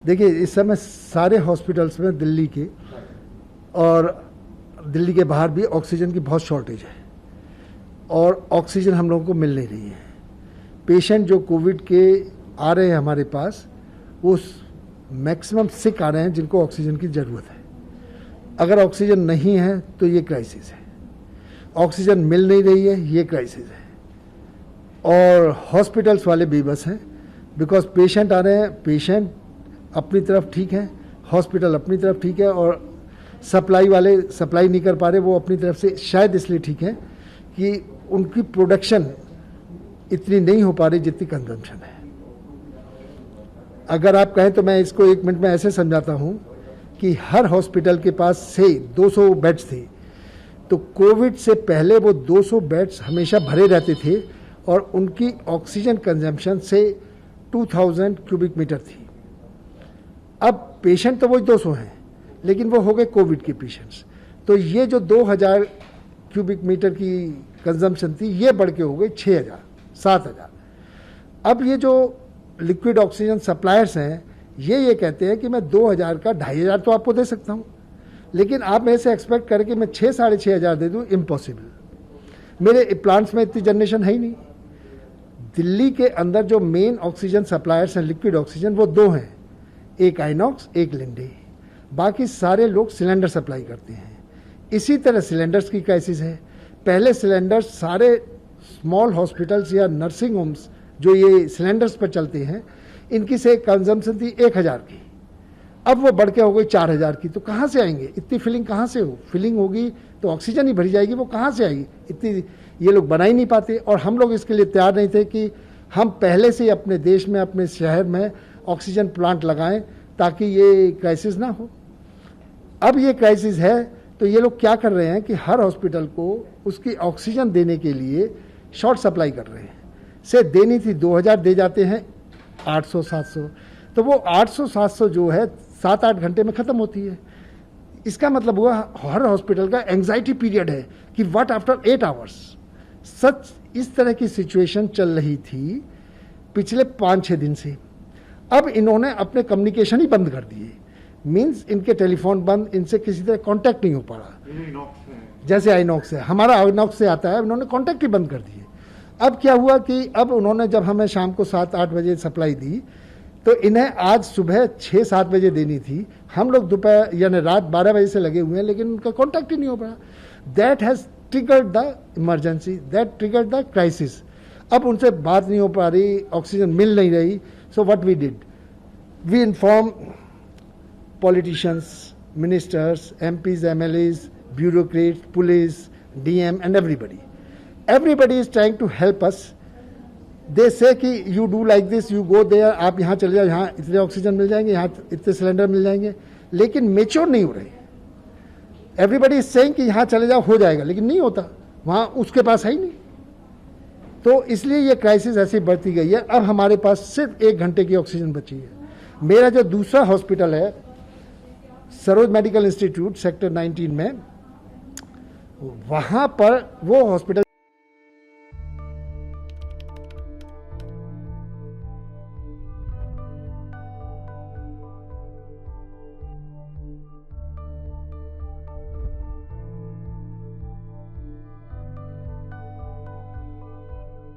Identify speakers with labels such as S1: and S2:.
S1: देखिए, इस समय सारे हॉस्पिटल्स में दिल्ली के और दिल्ली के बाहर भी ऑक्सीजन की बहुत शॉर्टेज है और ऑक्सीजन हम लोगों को मिल नहीं रही है। पेशेंट जो कोविड के आ रहे हैं हमारे पास, वो मैक्सिमम सिक आ रहे हैं जिनको ऑक्सीजन की ज़रूरत है। अगर ऑक्सीजन नहीं है तो ये क्राइसिस है, ऑक्सीजन मिल नहीं रही है, ये क्राइसिस है। और हॉस्पिटल्स वाले बेबस हैं, बिकॉज पेशेंट आ रहे हैं, पेशेंट अपनी तरफ ठीक है, हॉस्पिटल अपनी तरफ ठीक है, और सप्लाई वाले सप्लाई नहीं कर पा रहे, वो अपनी तरफ से शायद इसलिए ठीक है कि उनकी प्रोडक्शन इतनी नहीं हो पा रही जितनी कंजम्पशन है। अगर आप कहें तो मैं इसको 1 मिनट में ऐसे समझाता हूं कि हर हॉस्पिटल के पास से 200 बेड्स थे, तो कोविड से पहले वो 200 बेड्स हमेशा भरे रहते थे और उनकी ऑक्सीजन कंजम्पशन से 2000 क्यूबिक मीटर थी। अब पेशेंट तो वही 200 हैं, लेकिन वो हो गए कोविड के पेशेंट्स, तो ये जो 2000 क्यूबिक मीटर की कंजम्पशन थी, ये बढ़ के हो गई 6000 7000। अब ये जो लिक्विड ऑक्सीजन सप्लायर्स हैं, ये कहते हैं कि मैं 2000 का 2500 तो आपको दे सकता हूँ, लेकिन आप मेरे से एक्सपेक्ट करके मैं 6 साढ़े 6000 दे दूँ, इम्पॉसिबल। मेरे प्लांट्स में इतनी जनरेशन है ही नहीं। दिल्ली के अंदर जो मेन ऑक्सीजन सप्लायर्स हैं लिक्विड ऑक्सीजन, वो 2 हैं, एक आइनॉक्स, एक लिंडे। बाकी सारे लोग सिलेंडर सप्लाई करते हैं। इसी तरह सिलेंडर्स की क्राइसिस है। पहले सिलेंडर्स सारे स्मॉल हॉस्पिटल्स या नर्सिंग होम्स जो ये सिलेंडर्स पर चलते हैं, इनकी से कंजम्पशन थी 1000 की, अब वो बढ़ के हो गई 4000 की। तो कहाँ से आएंगे इतनी फिलिंग? कहाँ से हो? फिलिंग होगी तो ऑक्सीजन ही भरी जाएगी, वो कहाँ से आएगी इतनी? ये लोग बना ही नहीं पाते। और हम लोग इसके लिए तैयार नहीं थे कि हम पहले से ही अपने देश में, अपने शहर में ऑक्सीजन प्लांट लगाएं ताकि ये क्राइसिस ना हो। अब ये क्राइसिस है तो ये लोग क्या कर रहे हैं कि हर हॉस्पिटल को उसकी ऑक्सीजन देने के लिए शॉर्ट सप्लाई कर रहे हैं। से देनी थी 2000, दे जाते हैं 800 700। तो वो 800 700 जो है 7-8 घंटे में ख़त्म होती है। इसका मतलब हुआ हर हॉस्पिटल का एंग्जाइटी पीरियड है कि व्हाट आफ्टर 8 आवर्स। सच इस तरह की सिचुएशन चल रही थी पिछले 5-6 दिन से। अब इन्होंने अपने कम्युनिकेशन ही बंद कर दिए, मीन्स इनके टेलीफोन बंद, इनसे किसी तरह कांटेक्ट नहीं हो पा रहा। जैसे आइनॉक्स है, हमारा आइनॉक्स से आता है, इन्होंने कांटेक्ट ही बंद कर दिए। अब क्या हुआ कि अब उन्होंने जब हमें शाम को 7-8 बजे सप्लाई दी, तो इन्हें आज सुबह 6-7 बजे देनी थी। हम लोग दोपहर यानी रात 12 बजे से लगे हुए हैं, लेकिन उनका कांटेक्ट ही नहीं हो पा रहा। That has triggered the emergency, that triggered the crisis. अब उनसे बात नहीं हो पा रही, ऑक्सीजन मिल नहीं रही। So what we did, we inform politicians, ministers, MPs, MLAs, bureaucrats, police, DM, and everybody. Everybody is trying to help us. They say कि you do like this, you go there, आप यहाँ चले जाओ, यहाँ इतने ऑक्सीजन मिल जाएंगे, यहाँ इतने सिलेंडर मिल जाएंगे, लेकिन मेच्योर नहीं हो रहे। Everybody is saying कि यहाँ चले जाओ हो जाएगा, लेकिन नहीं होता, वहाँ उसके पास है ही नहीं। तो इसलिए ये क्राइसिस ऐसी बढ़ती गई है। अब हमारे पास सिर्फ 1 घंटे की ऑक्सीजन बची है। मेरा जो दूसरा हॉस्पिटल है सरोज मेडिकल इंस्टीट्यूट सेक्टर 19 में, वहाँ पर वो हॉस्पिटल